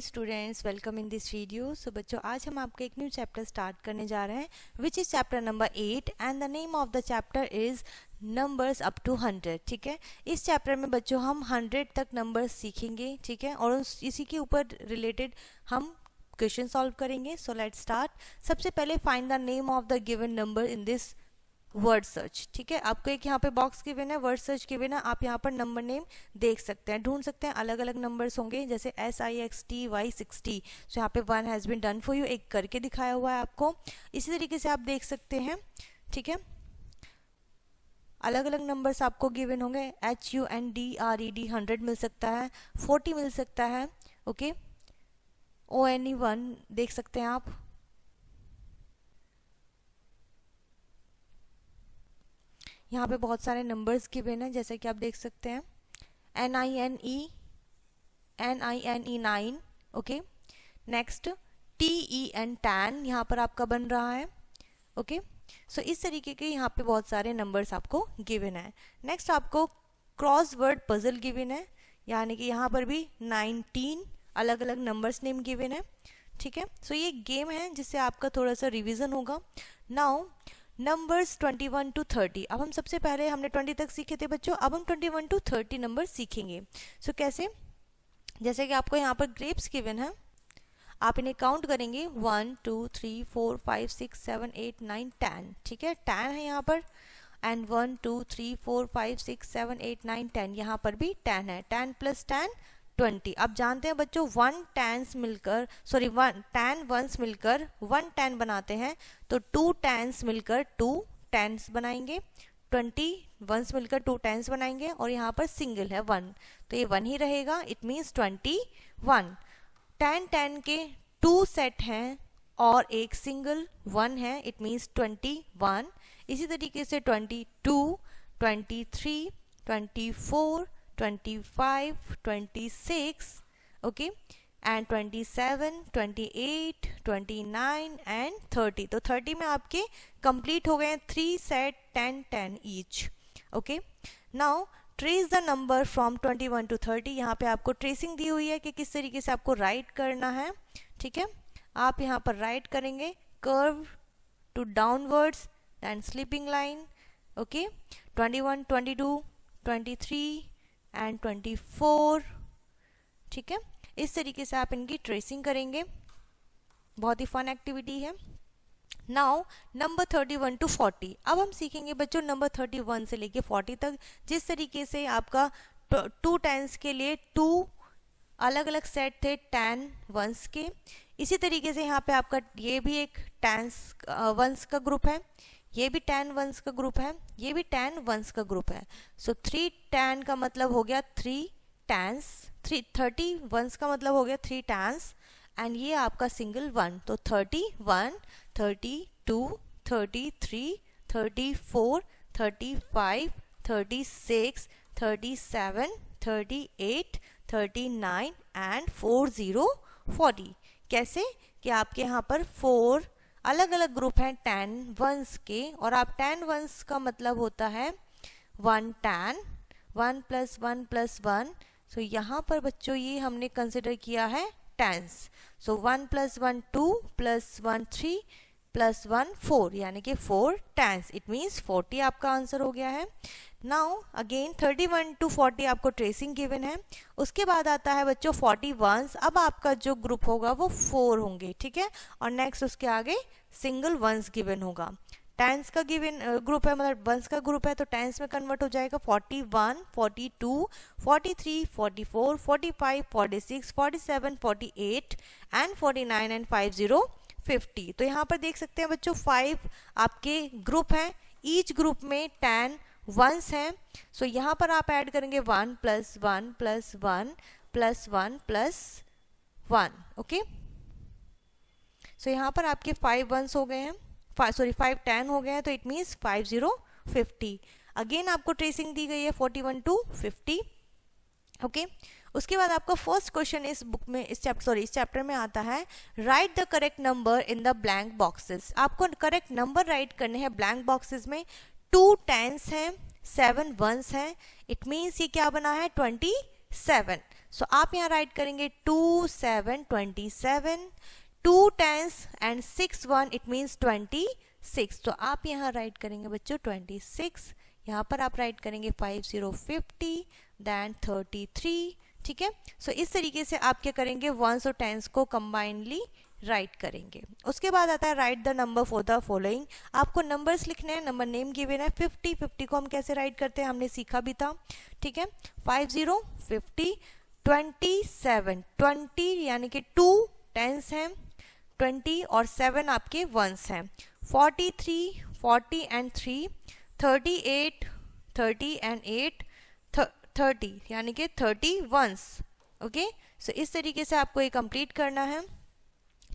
Students, welcome in this video. So बच्चों, आज हम आपका एक न्यू चैप्टर स्टार्ट करने जा रहे हैं which is chapter number 8 and the name of the chapter is numbers up to 100। ठीक है, इस चैप्टर में बच्चों हम 100 तक नंबर्स सीखेंगे। ठीक है, और इसी के ऊपर रिलेटेड हम क्वेश्चन सॉल्व करेंगे। So let's start. सबसे पहले find the name of the given number in this word search. ठीक है, आपको एक यहाँ पे बॉक्स गिवन है, वर्ड सर्च गिवन है, आप यहाँ पर नंबर नेम देख सकते हैं, ढूंढ सकते हैं। अलग अलग नंबर्स होंगे जैसे SIXTY60। सो यहाँ पे 1 has been done for you, एक करके दिखाया हुआ है आपको। इसी तरीके से आप देख सकते हैं। ठीक है, अलग अलग नंबर्स आपको गिवन होंगे। HUNDRED 100 मिल सकता है, 40 मिल सकता है। ओके, ONE1 देख सकते हैं आप। यहाँ पे बहुत सारे नंबर्स गिवन हैं जैसे कि आप देख सकते हैं। NINE 9। ओके, नेक्स्ट TEN 10 यहाँ पर आपका बन रहा है। ओके, सो इस तरीके के यहाँ पे बहुत सारे नंबर्स आपको गिवन है। नेक्स्ट आपको क्रॉस वर्ड पजल गिवन है, यानी कि यहाँ पर भी 19 अलग अलग नंबर्स नेम गिवन है। ठीक है, सो ये गेम है जिससे आपका थोड़ा सा रिविजन होगा। Now numbers 21 to 30। अब हम सबसे पहले हमने 20 तक सीखे थे बच्चों, अब हम 21 to 30 नंबर सीखेंगे। सो कैसे, जैसे कि आपको यहाँ पर ग्रेप्स गिवन है, आप इन्हें काउंट करेंगे 1 2 3 4 5 6 7 8 9 10। ठीक है, 10 है यहाँ पर, एंड 1 2 3 4 5 6 7 8 9 10 यहाँ पर भी 10 है। 10 + 10 20। अब जानते हैं बच्चों 1 10s मिलकर 10 1s मिलकर 1 10 बनाते हैं, तो 2 10s मिलकर 2 10s बनाएंगे, 20 1s मिलकर 2 10s बनाएंगे, और यहाँ पर सिंगल है 1, तो ये 1 ही रहेगा। It means 21। 10 10 के 2 सेट हैं और एक सिंगल 1 है, इट मीन्स 21। इसी तरीके से 22 23 24 25 26, ओके, एंड 27 28 29 एंड 30। तो 30 में आपके कंप्लीट हो गए हैं 3 set 10 10 each. Okay, now trace the number from 21 to 30। यहाँ पे आपको ट्रेसिंग दी हुई है कि किस तरीके से आपको राइट करना है। ठीक है, आप यहाँ पर राइट करेंगे curve to downwards and sleeping line. Okay, 21 22 23 and 24। ठीक है, इस तरीके से आप इनकी ट्रेसिंग करेंगे, बहुत ही फन एक्टिविटी है। Now number 31 to 40। अब हम सीखेंगे बच्चों नंबर 31 से लेके 40 तक। जिस तरीके से आपका 2 10s के लिए 2 अलग अलग सेट थे 10 1s के, इसी तरीके से यहाँ पे आपका ये भी एक 10s 1s का ग्रुप है, ये भी 10 1s का ग्रुप है, ये भी 10 1s का ग्रुप है। सो 3 10 का मतलब हो गया 3 10s, 30 1s का मतलब हो गया 3 10s, एंड ये आपका सिंगल 1, तो 31 32 33 34 35 36 37 38 39 एंड 40 40। कैसे कि आपके यहाँ पर 4 अलग अलग ग्रुप हैं 10 1s के, और आप 10 1s का मतलब होता है 1 10 1 + 1 + 1। सो यहाँ पर बच्चों ये हमने कंसिडर किया है 10s। सो 1 + 1 2 + 1 3 + 1 4, यानी कि 4 10s। इट मीन्स 40 आपका आंसर हो गया है। नाउ अगेन 31 to 40 आपको ट्रेसिंग गिवन है। उसके बाद आता है बच्चों 41। अब आपका जो ग्रुप होगा वो 4 होंगे। ठीक है, और नेक्स्ट उसके आगे सिंगल 1s गिवन होगा। 10s का गिवन ग्रुप है, मतलब 1s का ग्रुप है, तो 10s में कन्वर्ट हो जाएगा 41 42 43 44 45 46 47 48 एंड 49 एंड 50 50। तो यहाँ पर देख सकते हैं बच्चों 5 आपके ग्रुप हैं, ईच ग्रुप में 10 1s हैं। सो यहाँ पर आप ऐड करेंगे 1 + 1 + 1 + 1 + 1। ओके, सो यहाँ पर आपके 5 1s हो गए हैं, 5 10 हो गए हैं, तो इट मीन्स 50 50। अगेन आपको ट्रेसिंग दी गई है 41 to 50। ओके, उसके बाद आपका फर्स्ट क्वेश्चन इस बुक में इस चैप्टर में आता है, write the correct number in the blank boxes. आपको करेक्ट नंबर राइट करने हैं ब्लैंक बॉक्सेस में। 2 10s हैं, 7 1s हैं, इट मीन्स ये क्या बना है 27। सो आप यहाँ राइट करेंगे 2 7 27, 2 10s एंड 6 1, इट मीन्स 26। तो आप यहाँ राइट करेंगे बच्चों 26, यहाँ पर आप राइट करेंगे 5 0 50 देन 33, ठीक है। सो इस तरीके से आप क्या करेंगे, वंस और टेंस को कंबाइनली राइट करेंगे। उसके बाद आता है write the number for the following. आपको नंबर्स लिखने हैं, नंबर नेम गिवन है 50, 50 को हम कैसे राइट करते हैं हमने सीखा भी था, ठीक है। 5 0 50, 27 20 यानी कि 2 टेंस हैं, 20 और 7 आपके वंस हैं, 43 40 एंड 3, 38 30 एंड 8 30 यानी कि 30 वंस, ओके। सो इस तरीके से आपको ये कंप्लीट करना है।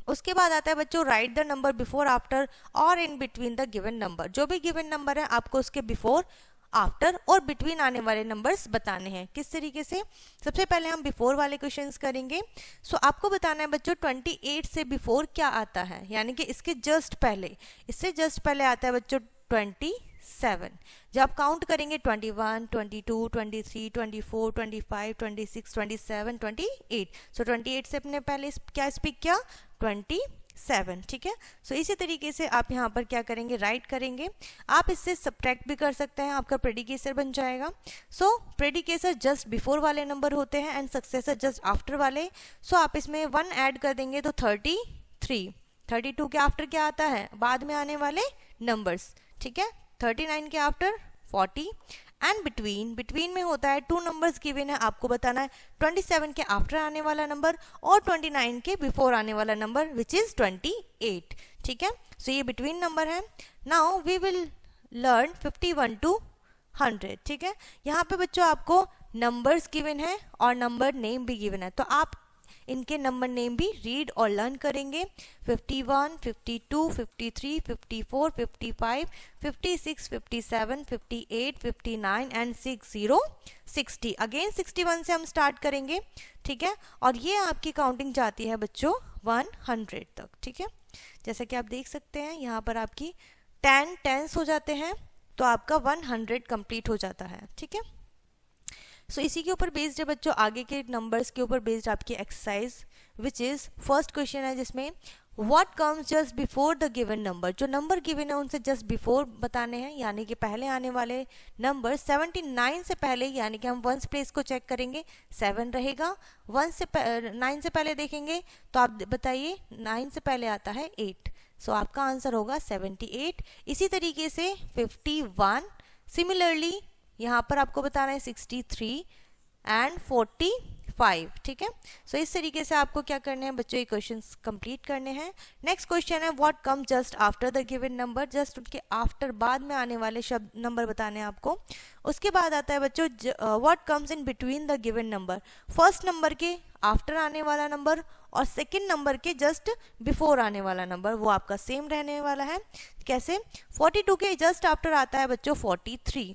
उसके बाद आता है बच्चों write the number before after और in between the given number. जो भी गिवन नंबर है आपको उसके बिफोर आफ्टर और बिटवीन आने वाले नंबर्स बताने हैं। किस तरीके से, सबसे पहले हम बिफोर वाले क्वेश्चंस करेंगे। सो आपको बताना है बच्चों 28 से बिफोर क्या आता है, यानी कि इसके जस्ट पहले, इससे जस्ट पहले आता है बच्चों 27। जब आप काउंट करेंगे 21 22 23 24 25 26 27 28, सो 28 से अपने पहले क्या स्पीक किया, 27, ठीक है। सो इसी तरीके से आप यहाँ पर क्या करेंगे, राइट करेंगे। आप इससे सब्ट्रैक्ट भी कर सकते हैं, आपका प्रेडिकेसर बन जाएगा। सो प्रेडिकेसर जस्ट बिफोर वाले नंबर होते हैं एंड सक्सेसर जस्ट आफ्टर वाले। सो आप इसमें 1 ऐड कर देंगे तो 33, 32 के आफ्टर क्या आता है, बाद में आने वाले नंबर्स, ठीक है। 39 के आफ्टर 40 एंड बिटवीन में होता है 2 नंबर्स गिवन है, आपको बताना है 27 के आफ्टर आने वाला नंबर और 29 के बिफोर आने वाला नंबर विच इज 28, ठीक है। सो ये बिटवीन नंबर है। Now we will learn 51 to 100, ठीक है। यहाँ पे बच्चों आपको नंबर्स गिवन है और नंबर नेम भी गिवन है, तो आप इनके नंबर नेम भी रीड और लर्न करेंगे। 51 52 53 54 55 56 57 58 59 एंड 60 60। अगेन 61 से हम स्टार्ट करेंगे, ठीक है। और ये आपकी काउंटिंग जाती है बच्चों 100 तक, ठीक है। जैसा कि आप देख सकते हैं यहाँ पर आपकी 10 टेंस हो जाते हैं तो आपका 100 कंप्लीट हो जाता है, ठीक है। सो इसी के ऊपर बेस्ड है बच्चों आगे के नंबर्स के ऊपर बेस्ड आपकी exercise which is first question है जिसमें what comes just before the given number. जो नंबर गिवन है उनसे जस्ट बिफोर बताने हैं, यानी कि पहले आने वाले नंबर 79 से पहले, यानी कि हम वंस प्लेस को चेक करेंगे 7 रहेगा। 9 से पहले देखेंगे तो आप बताइए 9 से पहले आता है 8, सो आपका आंसर होगा 78। इसी तरीके से 51, सिमिलरली यहाँ पर आपको बताना है 63 एंड 45, ठीक है। सो इस तरीके से आपको क्या करने हैं बच्चों, ये क्वेश्चंस कंप्लीट करने हैं। नेक्स्ट क्वेश्चन है what come just after the given number. Just उनके आफ्टर बाद में आने वाले शब्द नंबर बताने हैं आपको। उसके बाद आता है बच्चों what comes in between the given number. First number के आफ्टर आने वाला नंबर और सेकेंड नंबर के जस्ट बिफोर आने वाला नंबर वो आपका सेम रहने वाला है। कैसे, 42 के जस्ट आफ्टर आता है बच्चों 43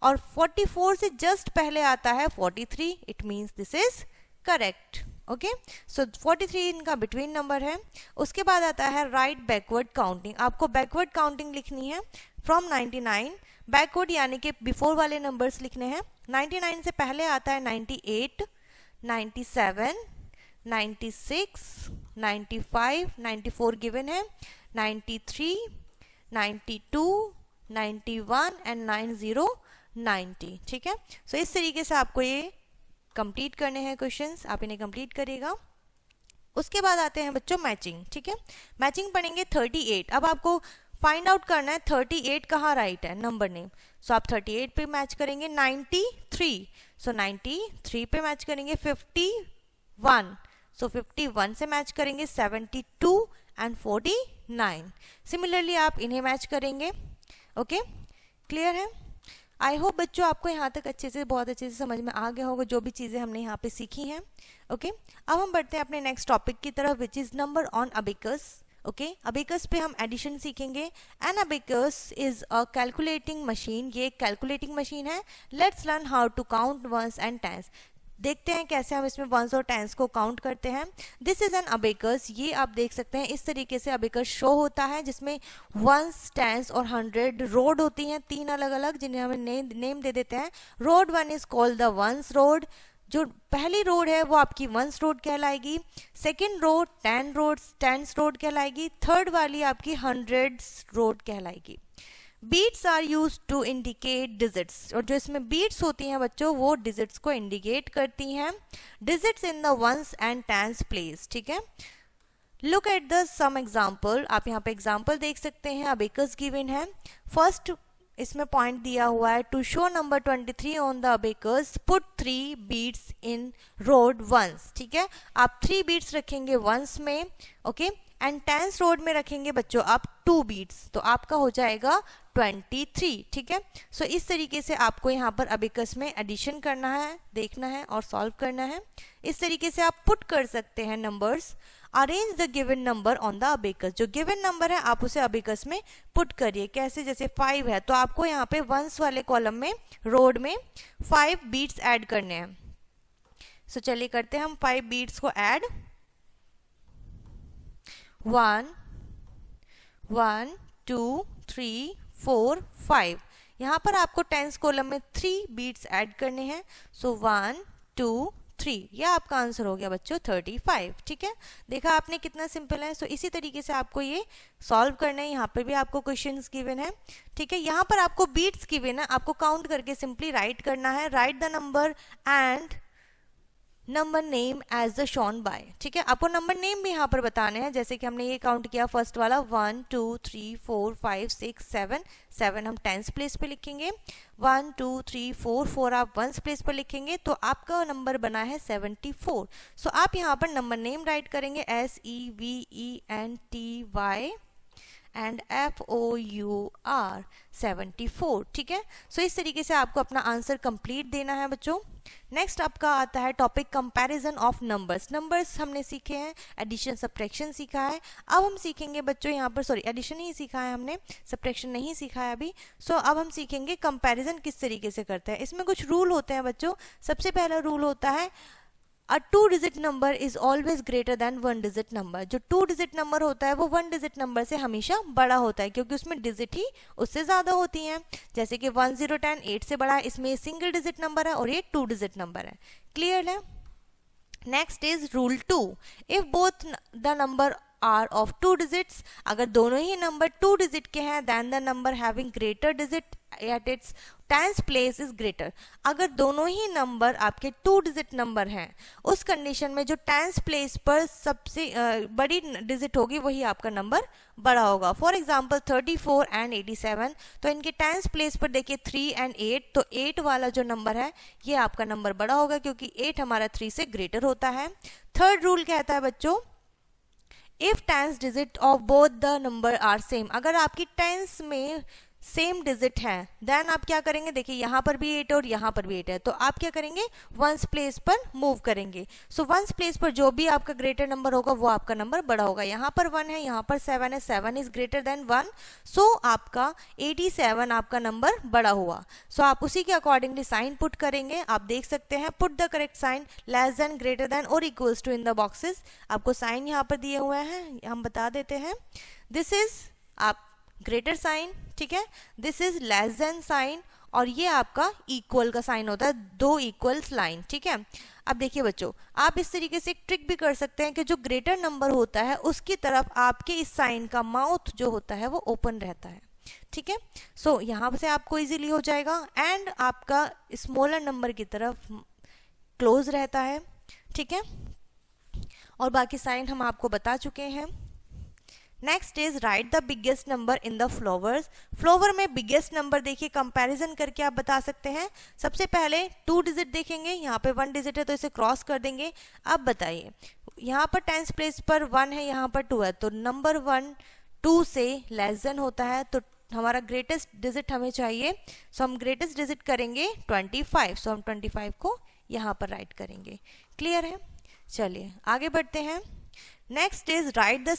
और 44 से जस्ट पहले आता है 43, it means this is correct, okay. So 43 इनका बिटवीन नंबर है। उसके बाद आता है राइट बैकवर्ड काउंटिंग। आपको बैकवर्ड काउंटिंग लिखनी है फ्रॉम 99, बैकवर्ड यानी कि बिफोर वाले नंबर्स लिखने हैं। 99 से पहले आता है 98, 97, 96, 95, 94 गिवन है, 93, 92, 91 एंड 90, ठीक है। सो इस तरीके से आपको ये कंप्लीट करने हैं क्वेश्चंस, आप इन्हें कंप्लीट करिएगा। उसके बाद आते हैं बच्चों मैचिंग, ठीक है। मैचिंग पढ़ेंगे 38। अब आपको फाइंड आउट करना है 38 कहाँ राइट है नंबर नेम। सो आप 38 पे मैच करेंगे। 93, सो 93 पे मैच करेंगे। 51, सो 51 से मैच करेंगे। 72 एंड 49, सिमिलरली आप इन्हें मैच करेंगे, ओके। क्लियर है? आई होप बच्चों आपको यहाँ तक अच्छे से, बहुत अच्छे से समझ में आ गया होगा जो भी चीज़ें हमने यहाँ पे सीखी हैं, ओके। अब हम बढ़ते हैं अपने नेक्स्ट टॉपिक की तरफ which is number on abacus, okay. Abacus पे हम एडिशन सीखेंगे। An abacus is a calculating machine, ये एक कैलकुलेटिंग मशीन है। Let's learn how to count ones and tens. देखते हैं कैसे हम इसमें वंस और टेंस को काउंट करते हैं। दिस इज एन अबेकस, ये आप देख सकते हैं इस तरीके से अबेकस शो होता है जिसमें वंस, टेंस और 100 रोड होती हैं, 3 अलग अलग, जिन्हें हम नेम दे देते हैं। Road 1 is called the ones road, जो पहली रोड है वो आपकी वंस रोड कहलाएगी, सेकंड रोड टेंस रोड कहलाएगी, थर्ड वाली आपकी हंड्रेड्स रोड कहलाएगी। Beats are used to indicate digits, और जो इसमें बीट्स होती हैं बच्चों वो डिजिट्स को इंडिकेट करती हैं, digits in the ones and tens place. ठीक है, look at the sum example, आप यहाँ पे एग्जाम्पल देख सकते हैं। अबेकस गिवन है, फर्स्ट इसमें पॉइंट दिया हुआ है, to show number 23 on the abacus put 3 beads in rod ones. ठीक है, आप 3 बीट्स रखेंगे वंस में, ओके, एंड टेंस रोड में रखेंगे बच्चों आप 2 बीट्स, तो आपका हो जाएगा 23। ठीक है, सो इस तरीके से आपको यहाँ पर अबेकस में एडिशन करना है, देखना है और सॉल्व करना है। इस तरीके से आप पुट कर सकते हैं numbers. Arrange the given number on the abacus, जो गिवन नंबर है आप उसे अबेकस में पुट करिए। कैसे, जैसे 5 है तो आपको यहाँ पे वंस वाले कॉलम में रोड में 5 बीट्स ऐड करने हैं। सो चलिए करते हैं हम 5 बीट्स को ऐड। 1 1 2 3 4 5, यहाँ पर आपको टेंस कॉलम में 3 बीट्स ऐड करने हैं। सो 1 2 3, यह आपका आंसर हो गया बच्चों 35। ठीक है, देखा आपने कितना सिंपल है। सो इसी तरीके से आपको ये सॉल्व करना है। यहाँ पर भी आपको क्वेश्चंस गिवन है। ठीक है, यहाँ पर आपको बीट्स गिवन है, आपको काउंट करके सिंपली राइट करना है। Write the number and number name as the shown by. ठीक है, आपको नंबर नेम भी यहाँ पर बताने हैं, जैसे कि हमने ये काउंट किया फर्स्ट वाला 1 2 3 4 5 6 7 7 हम टेंस प्लेस पे लिखेंगे, 1 2 3 4 4 आप वंस प्लेस पर लिखेंगे, तो आपका नंबर बना है 74। सो आप यहाँ पर नंबर नेम राइट करेंगे SEVENTY एंड FOUR 74। ठीक है, सो इस तरीके से आपको अपना आंसर कंप्लीट देना है बच्चों। नेक्स्ट आपका आता है topic comparison of numbers. Numbers हमने सीखे हैं, एडिशन सब्ट्रैक्शन सीखा है। अब हम सीखेंगे बच्चों यहाँ पर, सॉरी एडिशन ही सीखा है हमने, सब्ट्रैक्शन नहीं सीखा है अभी। सो अब हम सीखेंगे कंपैरिजन किस तरीके से करते हैं। इसमें कुछ रूल होते हैं बच्चों। सबसे पहला रूल होता है A 2-digit number is always greater than 1-digit number। जो 2-digit नंबर होता है वो 1-digit नंबर से हमेशा बड़ा होता है, क्योंकि उसमें डिजिट ही उससे ज़्यादा होती हैं। जैसे कि 1 0 10 8 से बड़ा है, इसमें सिंगल डिजिट नंबर है और ये 2-digit नंबर है। क्लियर है? Next is rule 2, if both the number are of 2 digits, अगर दोनों ही नंबर 2 डिजिट के हैं, then the number having greater digit at its tens place is greater. अगर दोनों ही नंबर आपके 2 डिजिट नंबर हैं, उस कंडीशन में जो टेंस प्लेस पर सबसे बड़ी डिजिट होगी वही आपका नंबर बड़ा होगा। फॉर एग्जांपल 34 एंड 87, तो इनके टेंस प्लेस पर देखिए 3 एंड 8, तो 8 वाला जो नंबर है ये आपका नंबर बड़ा होगा, क्योंकि 8 हमारा 3 से ग्रेटर होता है। थर्ड रूल कहता है बच्चों, if tens digit of both the number are same, अगर आपकी टेंस में सेम डिजिट है, देन आप क्या करेंगे, देखिए यहाँ पर भी 8 और यहाँ पर भी 8 है, तो आप क्या करेंगे, वंस प्लेस पर मूव करेंगे। सो वंस प्लेस पर जो भी आपका ग्रेटर नंबर होगा वो आपका नंबर बड़ा होगा। यहाँ पर 1 है, यहाँ पर 7 है, 7 इज ग्रेटर देन 1, सो आपका 87 आपका नंबर बड़ा हुआ। सो आप उसी के अकॉर्डिंगली साइन पुट करेंगे। आप देख सकते हैं, put the correct sign less than, greater than और equals to in the boxes. आपको साइन यहाँ पर दिए हुए हैं, हम बता देते हैं। दिस इज आप ग्रेटर साइन, ठीक है, this is less than sign, और ये आपका इक्वल का साइन होता है, 2 इक्वल्स लाइन। ठीक है, अब देखिए बच्चों, आप इस तरीके से एक ट्रिक भी कर सकते हैं कि जो ग्रेटर नंबर होता है उसकी तरफ आपके इस साइन का माउथ जो होता है वो ओपन रहता है। ठीक है, सो यहाँ से आपको इजीली हो जाएगा, एंड आपका स्मॉलर नंबर की तरफ क्लोज रहता है। ठीक है, और बाकी साइन हम आपको बता चुके हैं। Next is right the biggest number in the flowers. Flower में बिगेस्ट नंबर देखिए कंपैरिजन करके आप बता सकते हैं। सबसे पहले 2 डिजिट देखेंगे, यहाँ पे 1 डिजिट है तो इसे क्रॉस कर देंगे। अब बताइए, यहाँ पर टेंस प्लेस पर 1 है, यहाँ पर 2 है, तो नंबर 1 2 से लेस देन होता है, तो हमारा ग्रेटेस्ट डिजिट हमें चाहिए। सो हम ग्रेटेस्ट डिजिट करेंगे 25, सो हम 25 को यहाँ पर राइट करेंगे। क्लियर है? चलिए आगे बढ़ते हैं। Next is right the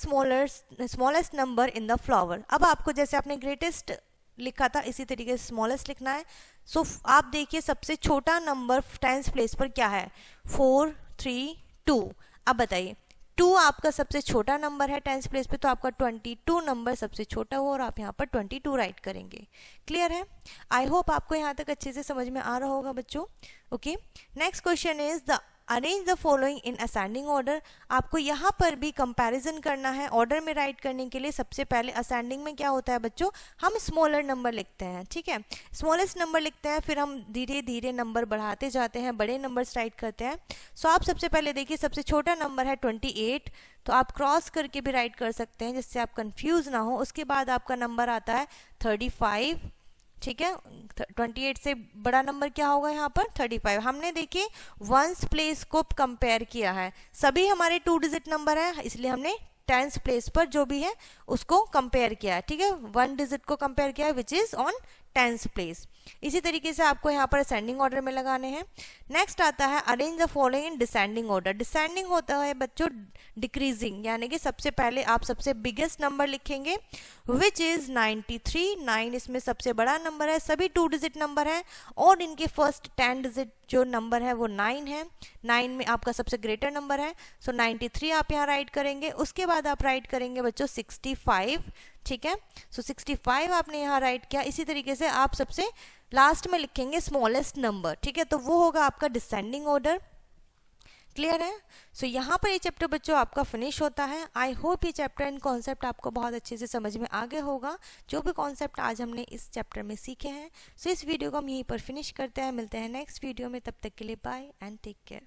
smallest number in the flower. अब आपको जैसे आपने ग्रेटेस्ट लिखा था इसी तरीके से स्मॉलेस्ट लिखना है। सो आप देखिए सबसे छोटा नंबर टेंस प्लेस पर क्या है, 4 3 2। अब बताइए 2 आपका सबसे छोटा नंबर है टेंस प्लेस पे, तो आपका 22 नंबर सबसे छोटा हो और आप यहाँ पर 22 राइट करेंगे। क्लियर है? आई होप आपको यहाँ तक अच्छे से समझ में आ रहा होगा बच्चों। Okay, next question is the arrange the following in ascending order. आपको यहाँ पर भी कंपैरिजन करना है ऑर्डर में राइट करने के लिए। सबसे पहले असेंडिंग में क्या होता है बच्चों, हम स्मॉलर नंबर लिखते हैं, ठीक है, स्मॉलेस्ट नंबर लिखते हैं, फिर हम धीरे धीरे नंबर बढ़ाते जाते हैं, बड़े नंबर्स राइट करते हैं। सो आप सबसे पहले देखिए, सबसे छोटा नंबर है 28, तो आप क्रॉस करके भी राइट कर सकते हैं जिससे आप कंफ्यूज ना हो। उसके बाद आपका नंबर आता है 35, ठीक है, 28 से बड़ा नंबर क्या होगा यहाँ पर 35। हमने देखिए वंस प्लेस को कंपेयर किया है, सभी हमारे 2 डिजिट नंबर है, इसलिए हमने टेंस प्लेस पर जो भी है उसको कंपेयर किया है, ठीक है, 1 डिजिट को कंपेयर किया है which is on tens place. इसी तरीके से आपको यहाँ पर असेंडिंग ऑर्डर में लगाने हैं। नेक्स्ट आता है arrange the following in descending order. Descending होता है बच्चों डिक्रीजिंग, यानी कि सबसे पहले आप सबसे बिगेस्ट नंबर लिखेंगे विच इज 93। 9 इसमें सबसे बड़ा नंबर है, सभी 2 डिजिट नंबर है और इनके फर्स्ट 10 डिजिट जो नंबर है वो 9 है। 9 में आपका सबसे ग्रेटर नंबर है, सो 93 आप यहाँ राइट करेंगे। उसके बाद आप राइट करेंगे बच्चों 65, ठीक है, सो 65 आपने यहाँ राइट किया। इसी तरीके से आप सबसे लास्ट में लिखेंगे स्मॉलेस्ट नंबर, ठीक है, तो वो होगा आपका डिसेंडिंग ऑर्डर। क्लियर है? सो यहाँ पर ये चैप्टर बच्चों आपका फिनिश होता है। आई होप ये चैप्टर एंड कॉन्सेप्ट आपको बहुत अच्छे से समझ में आ गया होगा, जो भी कॉन्सेप्ट आज हमने इस चैप्टर में सीखे हैं। सो इस वीडियो को हम यहीं पर फिनिश करते हैं, मिलते हैं नेक्स्ट वीडियो में, तब तक के लिए बाय एंड टेक केयर।